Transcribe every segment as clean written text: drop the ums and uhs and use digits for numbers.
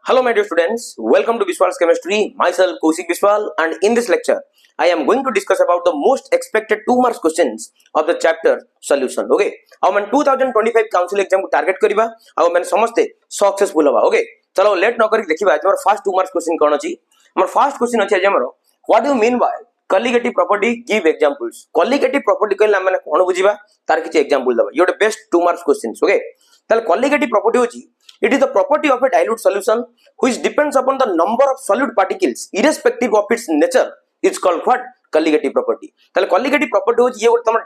Hello my dear students, welcome to Biswal's Chemistry. Myself Kaushik Biswal, and in this lecture I am going to discuss about the most expected 2 marks questions of the chapter solution. Okay, our man 2025 council exam को target करिबा और मैंने समझते successful होबा. Okay, चलो late न करी देखिबा हमर फर्स्ट 2 मार्क्स क्वेश्चन कोन अछि. हमर फर्स्ट क्वेश्चन अछि हमर what do you mean by colligative property, give examples. Colligative property कहले हम माने कोन बुझिबा तार किछ एग्जांपल दबा. योटे बेस्ट 2 मार्क्स क्वेश्चंस. ओके, ताले colligative property होछि it is the property of a dilute solution which depends upon the number of solute particles irrespective of its nature is called what colligative property. ताले colligative property होछि ये तम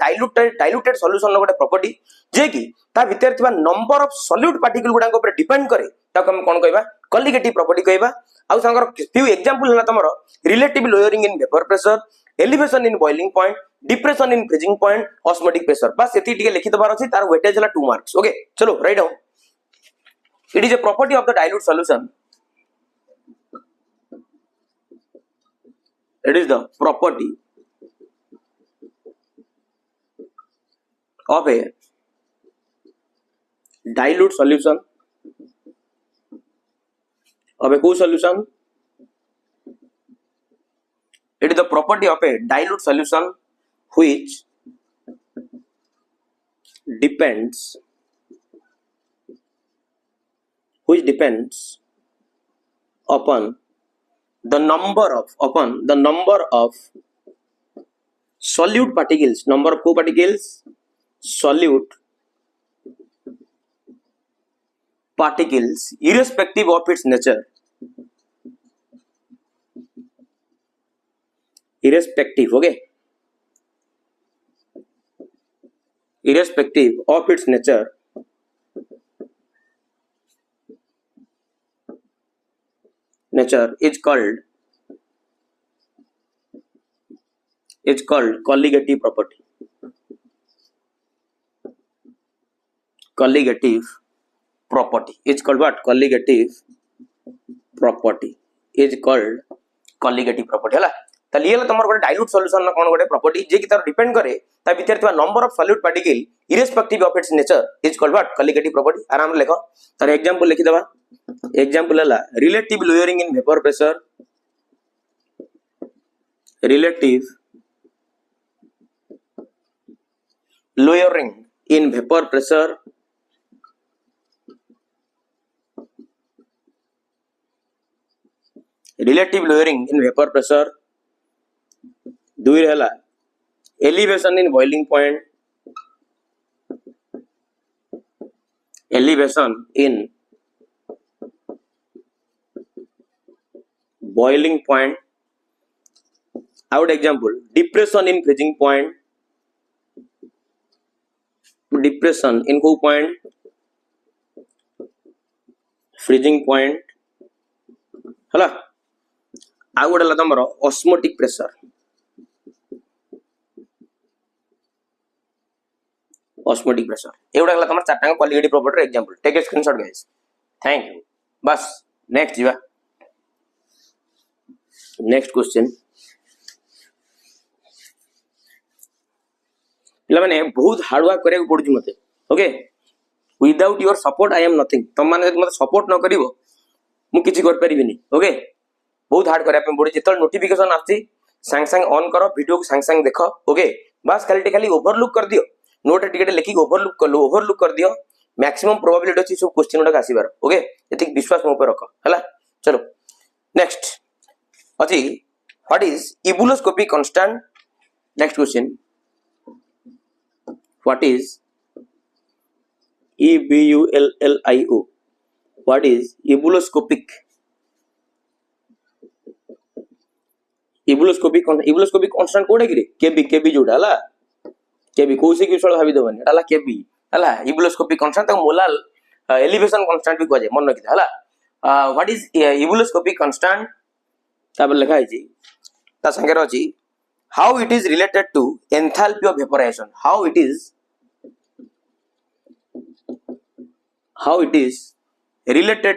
diluted solution लो गोटे property जे कि ता भीतर थिबा number of solute particle गुडा ऊपर डिपेंड करे ताको हम कोन कहबा colligative property कहबा. आउ संगर few example हला तमरो relative lowering in vapor pressure, elevation in boiling point, depression in freezing point, osmotic pressure. बस एती टिके लिखि दबार अछि तार वेटेज हला 2 मार्क्स. ओके, चलो write down. It is a property of the dilute solution. It is the property of a dilute solution of a co-solution. It is the property of a dilute solution which depends upon the number of solute particles, number of co-particles, solute particles irrespective of its nature, irrespective of its nature is called colligative property. Colligative property is called what? Colligative property is called colligative property. हला तली ये तमर गोटे dilute solution ना कोन गोटे property जे कि तार depend करे ता भीतर थिबा number of solute particle irrespective of its nature is called what colligative property. आराम लेखो तार एग्जांपल लिखि देबा. एग्जांपल हला relative lowering in vapour pressure, relative lowering in vapor pressure, relative lowering in vapor pressure. दुई रहला elevation in boiling point, elevation in boiling point. Out example depression in freezing point, depression in who point freezing point हला. आउ गोटे हला तमरो osmotic pressure, osmotic pressure एवडा हला तमर चारटा quality property example. Take a screenshot guys. Thank you. बस next जीवा. नेक्स्ट क्वेश्चन पिला माने बहुत हार्ड वर्क करे पड़ुछ मते. Okay, without your support I am nothing. तुम माने मते सपोर्ट न करिवो मु किछि कर परिबिनी. ओके, बहुत हार्ड करे पे पड़ुछ. जेतल नोटिफिकेशन आछि संग संग ऑन करो, वीडियो को संग संग देखो. ओके, बस खाली ओवरलुक कर दियो, नोट टिकेट लिखि ओवरलुक कर दियो. मैक्सिमम प्रोबेबिलिटी अछि सब क्वेश्चन गुडा आसीबार. ओके, एतिक विश्वास मो ऊपर रखो हला. चलो नेक्स्ट अछि what is ebullioscopic constant. Next question what is EBULLIO. what is ebuloscopic constant कोडे कि केबी जोडा हला. केबी कोसी कि सळ भाबी दबनी हला केबी हला. ebuloscopic constant त मोलाल elevation constant भी कहजे मन रखि हला. what is ebuloscopic constant तापर लिखा है जी ता संगे रछि how it is related to enthalpy of vaporization. how it is related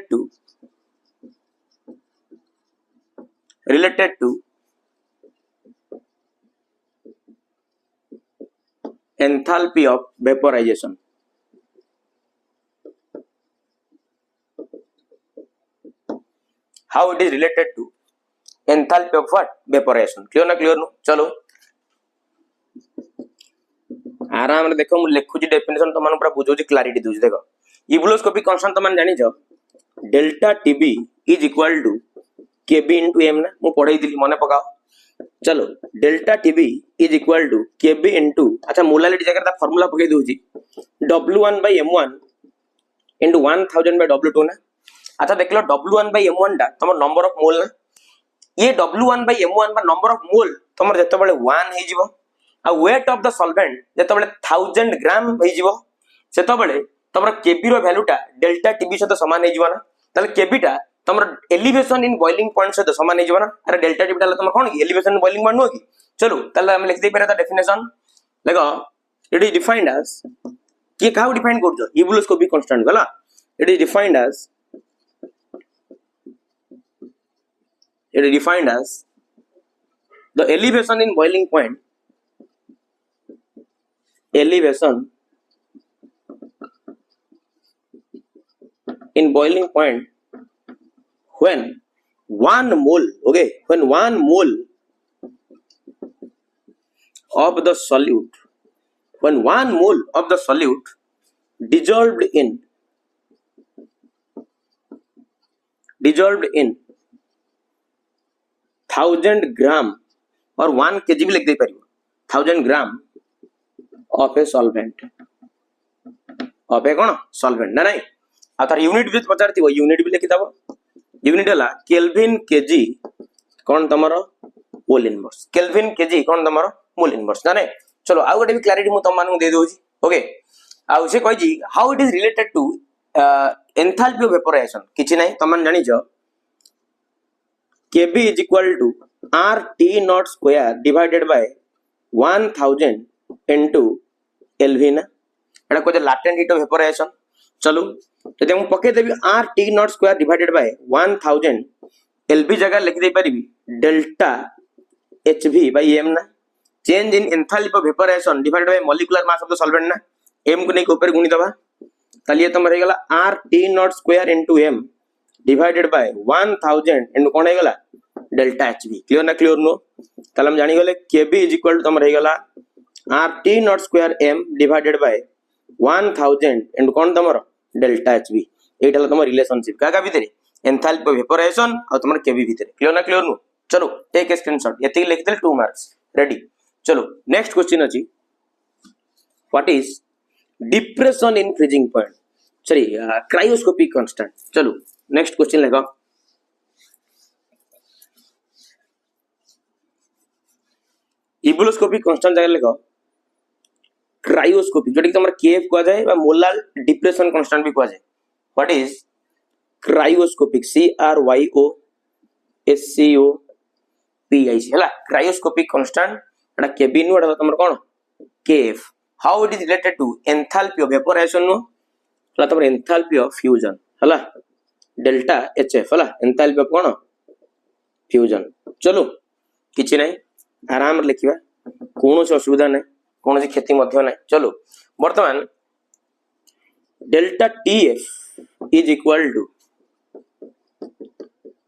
to enthalpy of vaporization. how it is related to enthalpy of what vaporization. Clear ना clear नु चलो आराम रे देखो मु लिखुची डेफिनेशन तो मन पूरा बुझौची क्लैरिटी दूची देखो इबुलोस्कोपिक कांस्टेंट तो मन जानि छ delta TB is equal to KB into M ना मु पढाई दिली मने पकाओ चलो delta TB is equal to KB into अच्छा मोलालिटी जगह ता फार्मूला पकई दोची w1 by m1 into 1000 by w2 ना अच्छा देख लो w1 by m1 टा तमर नंबर ऑफ मोल ना ये w1 by m1 बा नंबर ऑफ मोल तमर जते बेले 1 हे जिवो आ वेट ऑफ द सॉल्वेंट जते बेले 1000 ग्राम हे जिवो सेते बेले तमर केबी रो वैल्यू टा डेल्टा टीबी सहित समान हे जिवो ना ताले केबी टा तमर एलिवेशन इन बॉइलिंग पॉइंट सहित समान हे जिवो ना अरे डेल्टा टीबी टा तमर कोन एलिवेशन इन बॉइलिंग पॉइंट नो की चलो ताले हम लिख दे पेरा द डेफिनेशन देखो इट इज डिफाइंड एज ये काउ डिफाइन करजो इबुलोस्कोपिक कांस्टेंट गला it is defined as the elevation in boiling point when 1 mole of the solute dissolved in 1000 ग्राम और 1 kg भी लिख दे पारिबो 1000 gram of a solvent of A cone solvent ना नहीं आ तार यूनिट भी पचारतिबो यूनिट भी लिखि दबो यूनिट हला केल्विन केजी कोन तमरो मोल इनवर्स केल्विन केजी कोन तमरो मोल इनवर्स ना नहीं चलो आ गोटे भी क्लैरिटी मु तम मानू दे दोजी ओके आ से कहि जी how it is related to enthalpy of vaporization किछि नहीं तमन जानि छ Kb is equal to RT naught square divided by 1000 into LV ना एटा को latent heat of evaporation चलो यदि हम पके देबी RT naught square divided by 1000 LV जगह लिख दे परिबी डेल्टा HV by m ना change in enthalpy of evaporation divided by molecular mass of the solvent ना m को नहीं ऊपर गुणी दबा ताली ये तमरे गेला RT naught square into m divided by 1000 into कोन हे गेला डेल्टा एचबी क्लियर ना क्लियर नो ताले हम जानि गेले केबी इज इक्वल टू तमर हे गेला RT naught square M divided by 1000 into कोन तमर डेल्टा एचबी एटा तमर रिलेशनशिप काका भीतर एंथैल्पी ऑफ वेपोराइजेशन और तमर केबी भीतर क्लियर ना क्लियर नो चलो टेक ए स्क्रीनशॉट यति लिख दे 2 मार्क्स रेडी चलो नेक्स्ट क्वेश्चन अछि what is depression in freezing point sorry cryoscopic constant चलो नेक्स्ट क्वेश्चन लेगा इबुलोस्कोपिक कांस्टेंट जगह लेखो क्रायोस्कोपिक जोटी तमर केएफ को जाय बा मोलार डिप्रेशन कांस्टेंट भी को जाय व्हाट इज क्रायोस्कोपिक CRYOSCOPIC हला क्रायोस्कोपिक कांस्टेंट एटा केबिन एटा तमर कोन K F how it is related to enthalpy of vaporization no हला तमर एंथैल्पी ऑफ फ्यूजन हला डेल्टा एचएफ हला एंथैल्पी ऑफ कोन फ्यूजन चलो किछि नै आराम लिखिबा कोनो से असुविधा नै कोनो से क्षति मध्य नै चलो वर्तमान delta T F is equal to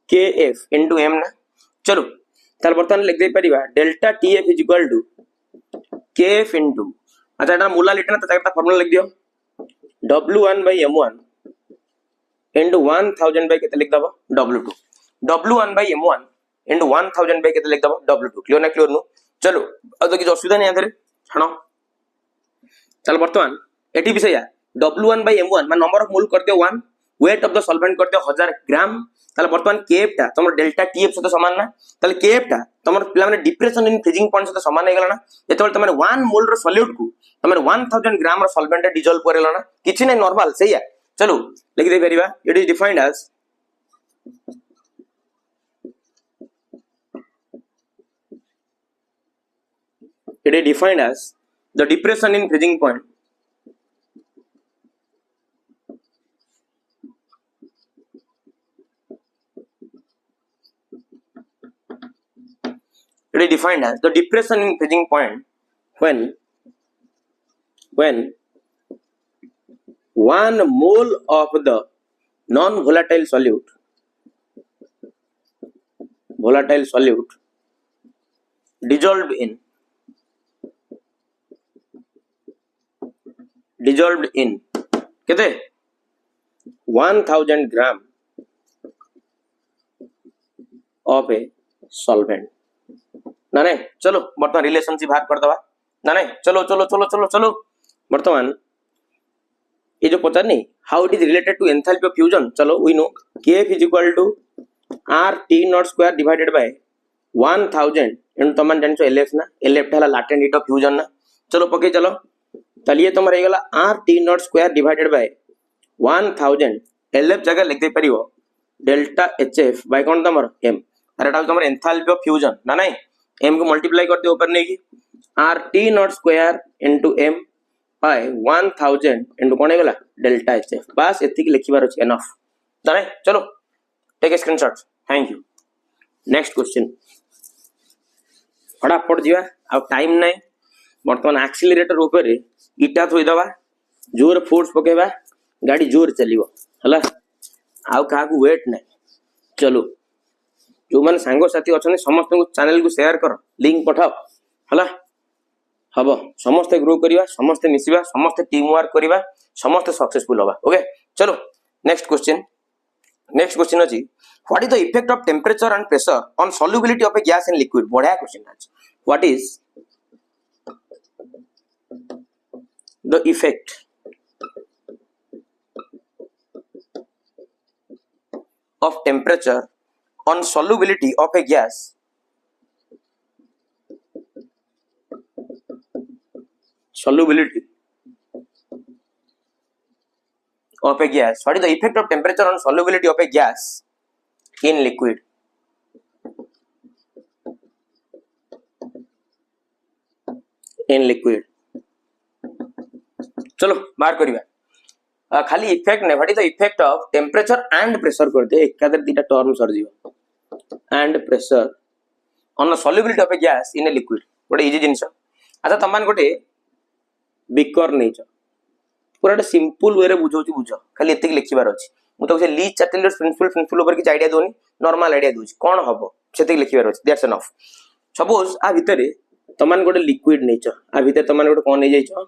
K F into M ना चलो तार वर्तमान लिख दे परिबा delta T F is equal to K F into अच्छा एटा मोला लिटना त ताकता फार्मूला लिख दियो w1 by m1 into 1000 by केते लिख दबो w2 w1 by m1 into 1000 by केते लिख दबो w2 क्लियर ना क्लियर नु चलो अब तो किछ असुविधा नै आथरे हणो चल वर्तमान एटी विषय w1 by m1 मान नंबर ऑफ मोल कर दियो 1 वेट ऑफ द सॉल्वेंट कर दियो 1000 ग्राम ताले वर्तमान केएफ टा तमर डेल्टा टीएफ से तो समान ना ताले केएफ टा तमर पिला माने डिप्रेशन इन फ्रीजिंग पॉइंट से तो समान हे गेला ना जेतोल तमने 1 मोल रो सॉल्यूट को तमने 1000 ग्राम रो सॉल्वेंट डिसॉल्व करेला ना किछि नै नॉर्मल सही है चलो लिख दे परिबा it is defined as the depression in freezing point it is defined as the depression in freezing point when 1 mole of the non volatile solute volatile solute dissolved in केते 1000 ग्राम ऑफ ए सॉल्वेंट ना नहीं। चलो बर्तमान relationship बाहर कर दवा ना नहीं। चलो चलो चलो चलो चलो बर्तमान ये जो पता नहीं how it is related to enthalpy of fusion. चलो we know kf is equal to r t naught square divided by 1000 इन तमन जानिछो lf ना lf हला लाटेंट हीट ऑफ फ्यूजन ना। चलो पके चलो तलिए तुम रही गला r t naught square divided by 1000 lf जगह लिख दे परियो डेल्टा hf बाय कोन तमर m अरे एटा तमर एंथैल्पी ऑफ फ्यूजन ना नहीं। m को मल्टीप्लाई कर दे ऊपर नहीं की r t naught square into m by 1000 into कोन हेगला डेल्टा hf बस एति की लिखिबार अछि एनफ ना नहीं। चलो take a screenshot. Thank you. Next question फटाफट जीवा आ टाइम नहीं। बर्तमान एक्सीलरेटर ऊपर इटा थोई दवा जोर फोर्स पकेबा गाड़ी जोर चलिबो हला आउ का वेट नहीं। चलो जो माने सांगो साथी अछन समस्त को चैनल को शेयर कर लिंक पठाओ हला हबो समस्त ग्रो करिवा समस्त मिसिबा समस्त टीम वर्क करिवा समस्त सक्सेसफुल होबा। ओके चलो नेक्स्ट क्वेश्चन अछि what is the effect of temperature and pressure on solubility of A gas in liquid. बढ़िया क्वेश्चन अछि। What is the effect of temperature on solubility of a gas what is the effect of temperature on solubility of a gas in liquid। चलो बाहर करिवा खाली effect ने what is the effect of temperature and pressure कर दे एकादर दीटा term sir जीव and pressure on the solubility of A gas in a liquid गोटे easy जिंस। अच्छा तमान गोटे बिकर नहीं छ पूरा सिंपल वे रे बुझौची बुझ खाली एतिक लिखिबार अछि। मु तो से लीज चैटलर प्रिंसिपल ऊपर की आईडिया दोनी नॉर्मल आईडिया दोची कोन हबो सेतिक लिखिबार अछि दैट्स एनफ। सपोज आ भितरे तमान गोटे लिक्विड नहीं छ आ भितर तमान गोटे कोन नहीं जाई छ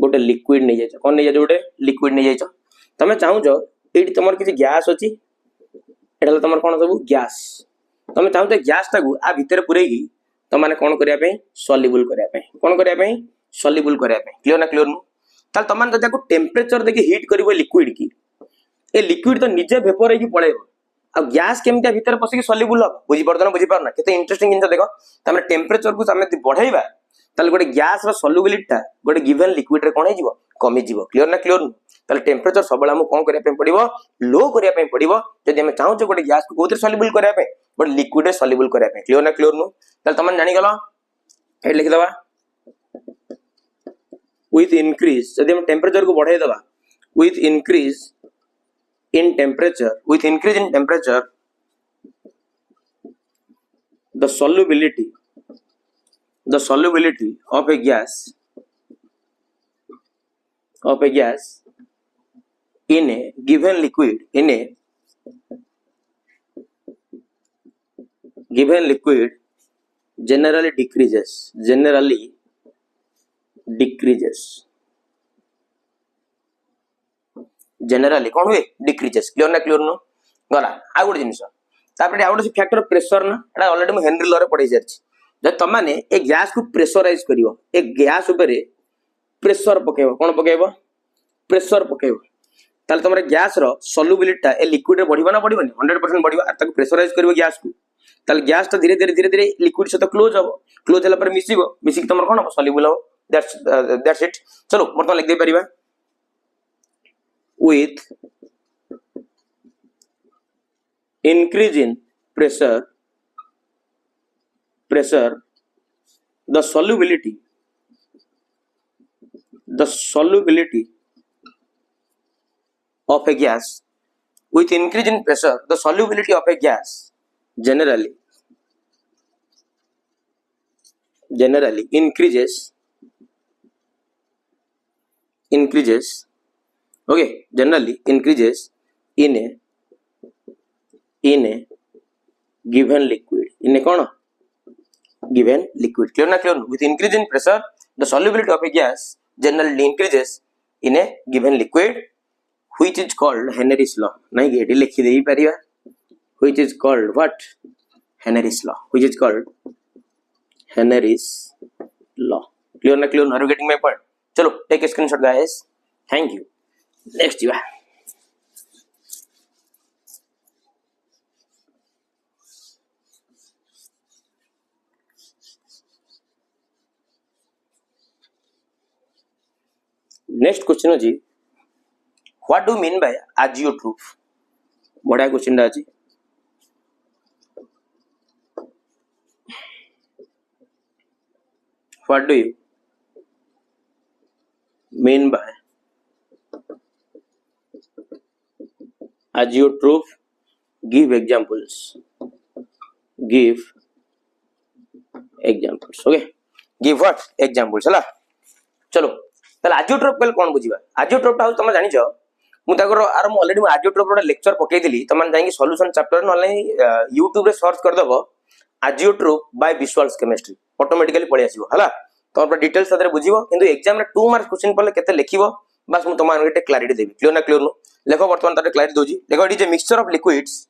गोटे लिक्विड नहीं जाय कोन नहीं जाय गोटे लिक्विड नहीं जाय तमे चाहू जो एटी तमर किसी गैस अछि एटा तमर कोन सब गैस तमे चाहू तो गैस टाकू आ भितर पुरेगी त माने कोन करिया पे सॉल्युबल करिया पे कोन करिया पे सॉल्युबल करिया पे क्लियर ना क्लियर नु ताल तमान जको टेंपरेचर देखि हीट करबो लिक्विड की ए लिक्विड तो निजे वेपर की पळेबो आ गैस केमतिया भितर पसिकी सॉल्युबल हो बुझी पड़दन बुझी पारना केते इंटरेस्टिंग जिंस देखो तमे टेंपरेचर को सामे बढ़ाइबा ताले गोटे गैस रो सॉल्युबिलिटी ता गोटे गिवन लिक्विड रे कोन हे जीवो कमी जीवो क्लियर ना क्लियर ताले टेंपरेचर सबला हम कोन करिया पे पड़िबो लो करिया पे पड़िबो जदि हम चाहू गोटे गैस को कोथरे सॉल्युबल करिया पे गोटे लिक्विड रे सॉल्युबल करिया पे क्लियर ना क्लियर नु ताले तमन जानि गलो ए लिख दवा with increase जदि हम टेंपरेचर को बढ़ाई दवा with increase in temperature the solubility of a gas in a given liquid generally decreases generally कौन हुए डिक्रीजेस क्लियर ना क्लियर नो गला आ गुड जिंस तापर आ गुड फैक्टर ऑफ प्रेशर ना एटा ऑलरेडी म हेनरी लॉ रे पढै जारछि जब तमाने ए गैस को प्रेशराइज करियो ए गैस ऊपर प्रेशर पकेबो कोन पकेबो प्रेशर पकेबो ताले तमरे गैस रो सॉल्युबिलिटी ए लिक्विड रे बढ़िबा ना बढ़िबनी 100% बढ़िबा आ ताको प्रेशराइज करियो गैस को ताले गैस ता धीरे धीरे लिक्विड से तो क्लोज हो क्लोज होला पर मिसिबो मिसिक तमर कोन सॉल्युबल हो that's it। चलो बर्तमान लिख दे परिबा with increase in pressure the solubility of a gas with increase in pressure the solubility of a gas generally increases okay generally increases in a given liquid in a कौन given liquid. Clear ना clear? With increase in pressure, the solubility of a gas generally increases in a given liquid, which is called Henry's law. नहीं ये लिखी दे परिया. Which is called what? Henry's law. Which is called Henry's law. Clear ना clear? Are you getting my point? चलो take a screenshot guys. Thank you. Next you are. Next question अछि what do mean by azeotrope. बड़ा question दा अछि. What do you mean by azeotrope? Give examples. Give examples. Okay. Give what examples? हला चलो ताले azeotrope कल कोन बुझिबा. azeotrope ता तुम जानि छ मु ताकर आर मु ऑलरेडी azeotrope रो लेक्चर पकई दिली. तमन जाई सॉल्यूशन चैप्टर न YouTube रे सर्च कर दबो azeotrope by visuals chemistry automatically पळि आसीबो हला. तो पर डिटेल्स सादरे बुझिबो किंतु एग्जाम रे 2 मार्क्स क्वेश्चन पले केते लिखिबो बस मु तमान केते क्लैरिटी देबी. क्लियर ना क्लियर नो लेखो वर्तमान तारे क्लैरिटी दोजी. देखो it is a mixture of liquids.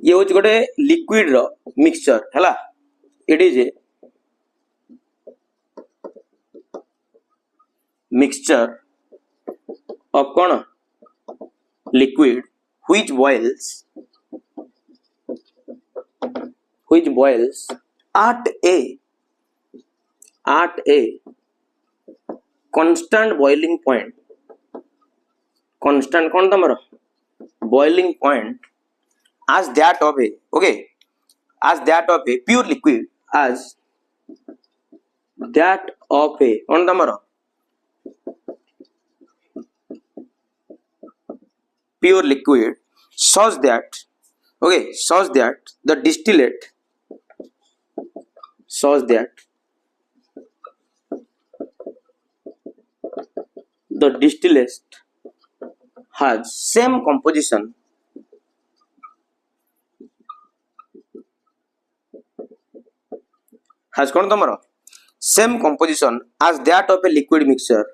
ये होच गोटे लिक्विड रो मिक्सचर हला. It is a mixture of कौन liquid which boils at a constant boiling point. constant कौन तमरो boiling point as that of a pure liquid, as that of a कौन तमरो pure liquid, such that the distillate has same composition कौन तमरो same composition as that of a liquid mixture,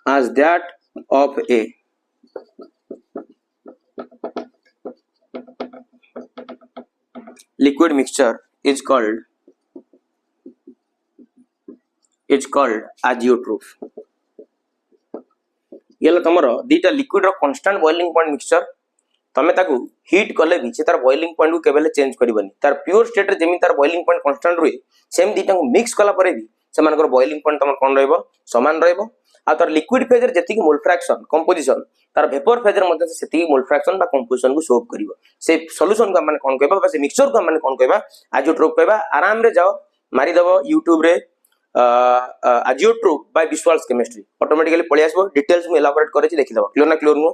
as that of a liquid mixture is called azeotrope. ये तमरो दीटा liquid रो constant boiling point mixture तमे ताकू heat कले भी से तार boiling point को केबेले change करबनी. तार प्योर स्टेट रे जेमी तार बॉइलिंग पॉइंट कांस्टेंट रही सेम दीटा को मिक्स कला परे भी से मानकर बॉइलिंग पॉइंट तमर कोन रहबो समान रहबो. आ तार लिक्विड फेज रे जति की मोल फ्रैक्शन कंपोजिशन तार वेपर फेज रे मध्ये से सेति मोल फ्रैक्शन बा कंपोजिशन को शो करिवो. से सॉल्यूशन को माने कोन कहबा बा से मिक्सचर को माने कोन कहबा azeotrope कहबा. आराम रे जाओ मारी दबो YouTube रे azeotrope by visuals chemistry automatically पळि आसबो. डिटेल्स में एलाबोरेट करेछि देखि दबो. क्लियर ना क्लियर नो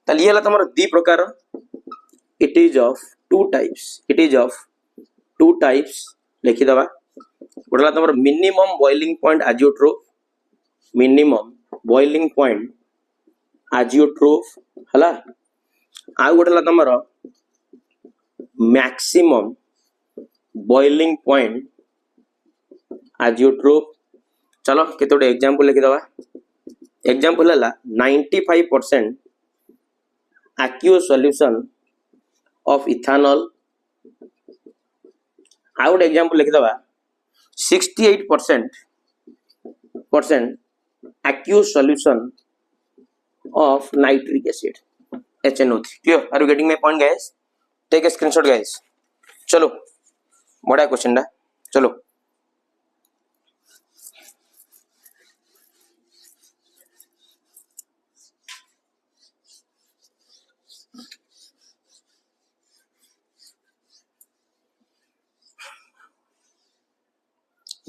ताली हला तमर दी प्रकार. It is of two types लिखि दबा. गोडला तमर मिनिमम बॉइलिंग पॉइंट azeotrope हला. आ गोडला तमर मैक्सिमम बॉइलिंग पॉइंट azeotrope. चलो केतोडे एग्जांपल लिखि दबा. एग्जांपल हला 95% aqueous solution of ethanol. आ गोटे एग्जांपल लिखि दबा 68% aqueous solution of nitric acid HNO3. Clear? Are you getting my point guys? Take a screenshot guys. चलो बड़ा क्वेश्चन दा. चलो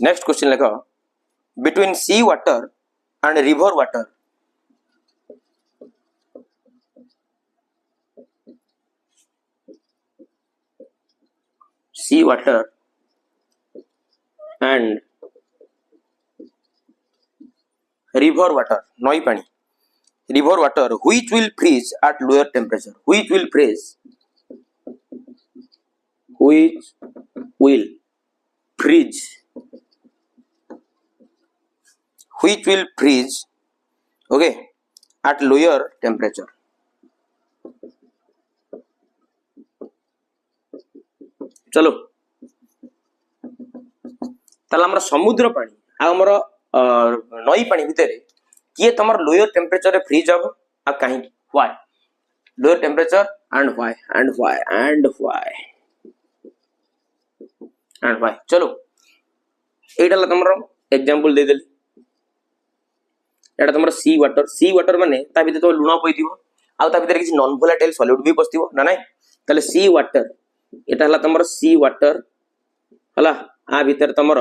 नेक्स्ट क्वेश्चन लिखो. Between sea water and river water नई पानी river water which will freeze at lower temperature. which will freeze, which will freeze, okay, at lower temperature. चलो ताला हमर समुद्र पानी आ हमर नई पानी भितर किए तमर लोअर टेम्परेचर रे फ्रीज हबो आ काहे why lower temperature and why and why and why and why चलो एटा तमर एग्जांपल दे देली एटा तमर सी वाटर माने ता भितर तो लुण पइदिबो आ ता भितर किछि नॉन वोलेटाइल सॉलिड भी पस्तिबो ना नाही तले सी वाटर एटा हला तमर सी वाटर हला आ भितर तमर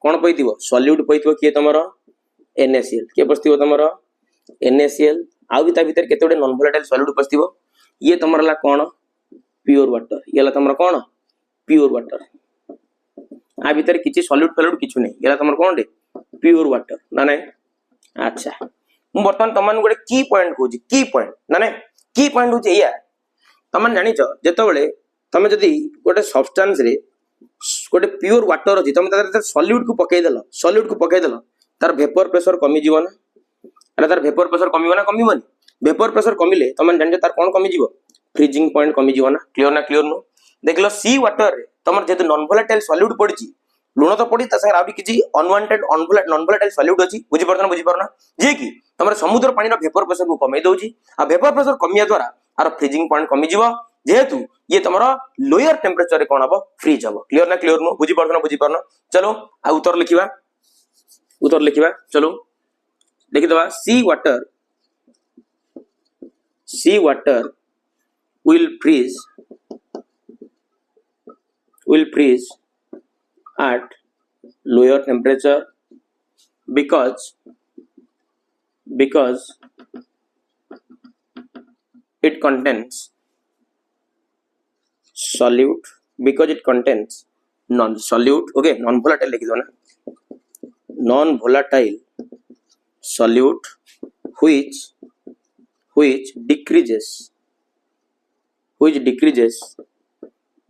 कोन पइदिबो सॉलिड पइदिबो किए तमर NaCl के पस्तिबो तमर NaCl आ भी ता भितर केते नॉन वोलेटाइल सॉलिड पस्तिबो ये तमर हला कोन प्योर वाटर ये हला तमर कोन प्योर वाटर आ भितर किछि सॉलिड फॉलिड किछु नै ये हला तमर कोन रे प्योर वाटर ना नै अच्छा मु बर्तमान तमन गोटे की पॉइंट कहूची की पॉइंट ना नै की पॉइंट होची या तमन जानि छ जेतबेले तमे जदी गोटे सब्सटेंस रे गोटे प्योर वाटर अछि तमे तार सॉलिड को पकई देलो तार वेपर प्रेशर कमी जीवो ना अरे तार वेपर प्रेशर कमीबो ना कमीबोनी वेपर प्रेशर कमिले तमन जानि तार कोन कमी जीवो फ्रीजिंग पॉइंट कमी जीवो ना क्लियर नो देखलो सी वाटर रे तमर जेतु नॉन वोलेटाइल सॉलिड पड़ची लुण तो पड़ी तार आबि किछि अनवांटेड नॉन वोलेटाइल सॉलिड अछि बुझी परना जे कि तमर समुद्र पानी रो वेपर प्रेशर को कमी दउची आ वेपर प्रेशर कमिया द्वारा आर फ्रीजिंग पॉइंट कमी जीवो जेहेतु ये तमरा लोअर टेम्परेचर रे कोन हबो फ्रीज हबो क्लियर नो बुझी परना चलो आ उत्तर लिखिबा चलो लिखि दबा सी water will freeze at lower temperature because it contains solute because it contains non-solute okay non-volatile लिखि दो ना non-volatile solute which decreases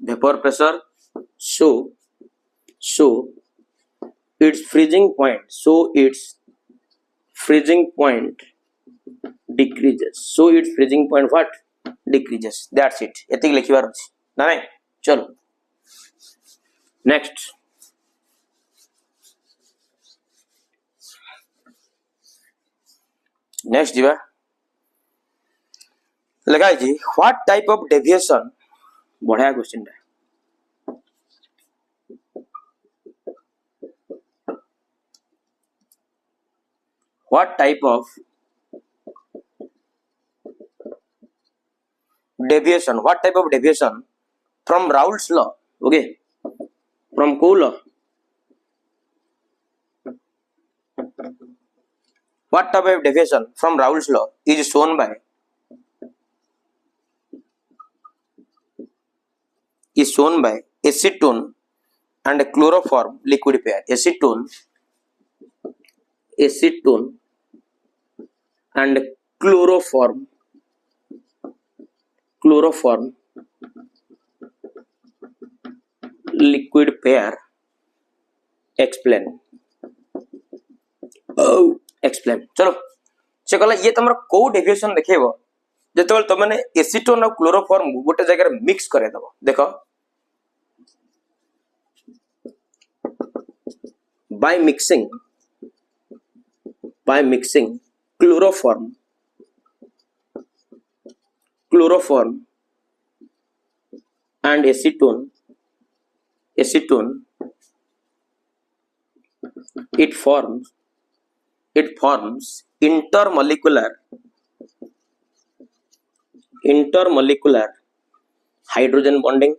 vapor pressure so its freezing point what decreases that's it एतिक लिखिबार अछि ना नहीं चलो नेक्स्ट जीवा लगाई जी what type of deviation बढ़िया क्वेश्चन है what type of deviation from Raoult's law okay from co law what type of deviation from Raoult's law is shown by acetone and chloroform liquid pair acetone and chloroform liquid pair explain चलो से कहला ये तमरा को deviation देखेबो जेतबेल त माने acetone और chloroform गोटे जगह मिक्स करे दबो देखो by mixing chloroform and acetone it forms intermolecular hydrogen bonding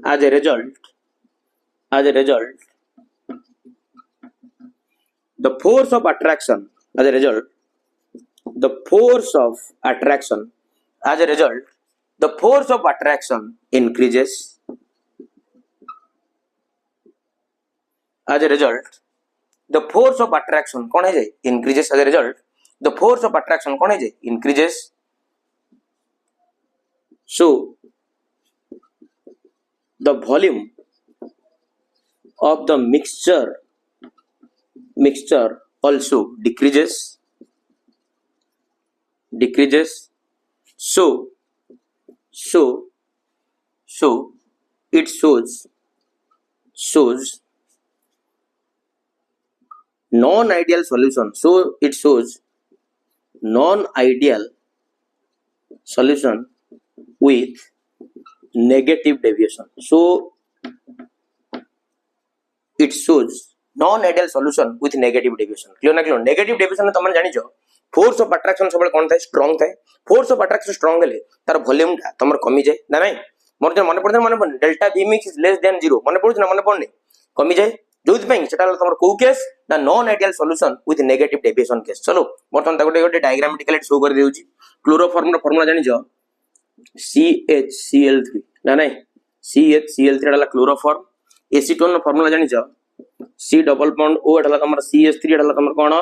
as a result the force of attraction increases as a result the force of attraction कौन है increases as a result the force of attraction कौन है जे increases. So the volume of the mixture also decreases. So it shows non-ideal solution. So it shows non-ideal solution with negative deviation. So it shows non-ideal solution with negative deviation. Clear ना clear? Negative deviation में तुमने जानी जो force of attraction सब कौन था strong था. Force of attraction strong है ले तार volume टा तुम्हारे कमी जाए ना नहीं. मोर जो मन पड़ने delta V mix is less than 0 मन पड़े ना मन पड़ने कमी जाए जो इस बैंक चटाल तुम्हारे को केस ना non-ideal solution with negative deviation case. चलो बर्तमान तक गोटे diagrammatically शो कर देउची. क्लोरोफॉर्म रा फार्मूला जानी जो CHCl3 ना नहीं CHCl3 डाला क्लोरोफॉर्म. एसीटोन रा फार्मूला जानी जो C डबल बॉन्ड O एटाला तमरा CH3 एटाला तमरा कोन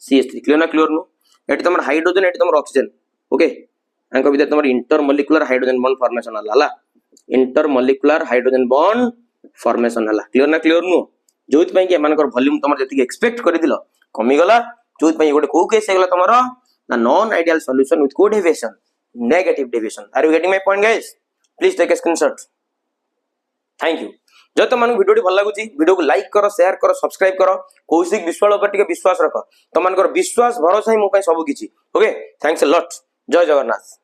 CH3. क्लियर ना क्लियर नु एटी तमरा हाइड्रोजन एटी तमरा ऑक्सीजन. ओके अंक भीतर तमरा इंटरमॉलिक्युलर हाइड्रोजन बॉन्ड फॉर्मेशन हला इंटरमॉलिक्युलर हाइड्रोजन बॉन्ड फॉर्मेशन हला. क्लियर ना क्लियर नु जोइत पई के मानकर वॉल्यूम तमरा जति एक्सपेक्ट करि दिलो कमी गला जोइत पई गोटे को केस हेगला तमरा ना नॉन आइडियल सॉल्यूशन विथ को deviation negative deviation. Are you getting my point guys? Please take a screenshot. Thank you. जो तुम वीडियो भल लगुच वीडियो को लाइक करो शेयर करो सब्सक्राइब करो. कौशिक विश्वाल ऊपर विश्वास रख तुम विश्वास भरोसा ही मो सब किसी. Okay thanks a lot. जय जगन्नाथ.